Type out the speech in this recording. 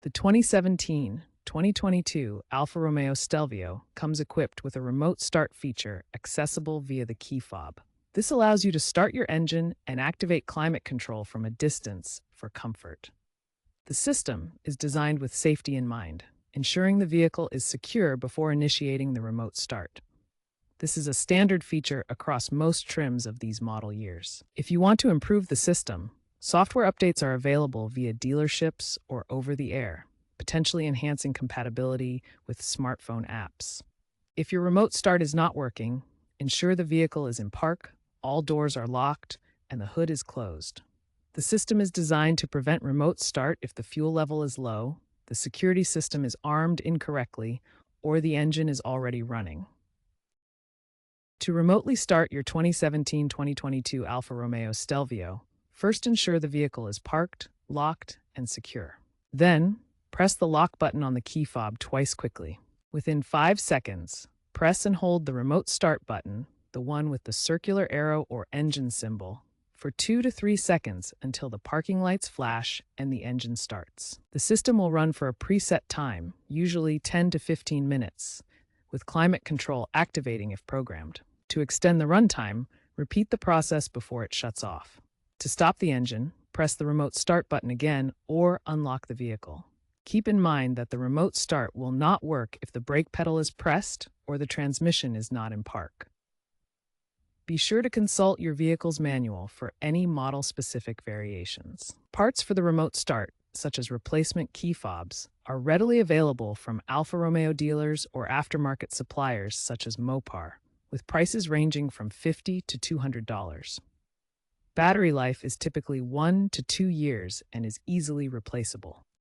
The 2017-2022 Alfa Romeo Stelvio comes equipped with a remote start feature accessible via the key fob. This allows you to start your engine and activate climate control from a distance for comfort. The system is designed with safety in mind, ensuring the vehicle is secure before initiating the remote start. This is a standard feature across most trims of these model years. If you want to improve the system, software updates are available via dealerships or over the air, potentially enhancing compatibility with smartphone apps. If your remote start is not working, ensure the vehicle is in park, all doors are locked, and the hood is closed. The system is designed to prevent remote start if the fuel level is low, the security system is armed incorrectly, or the engine is already running. To remotely start your 2017-2022 Alfa Romeo Stelvio, first ensure the vehicle is parked, locked, and secure. Then, press the lock button on the key fob twice quickly. Within 5 seconds, press and hold the remote start button, the one with the circular arrow or engine symbol, for 2 to 3 seconds until the parking lights flash and the engine starts. The system will run for a preset time, usually 10 to 15 minutes, with climate control activating if programmed. To extend the runtime, repeat the process before it shuts off. To stop the engine, press the remote start button again or unlock the vehicle. Keep in mind that the remote start will not work if the brake pedal is pressed or the transmission is not in park. Be sure to consult your vehicle's manual for any model-specific variations. Parts for the remote start, such as replacement key fobs, are readily available from Alfa Romeo dealers or aftermarket suppliers such as Mopar, with prices ranging from $50 to $200. Battery life is typically 1 to 2 years and is easily replaceable.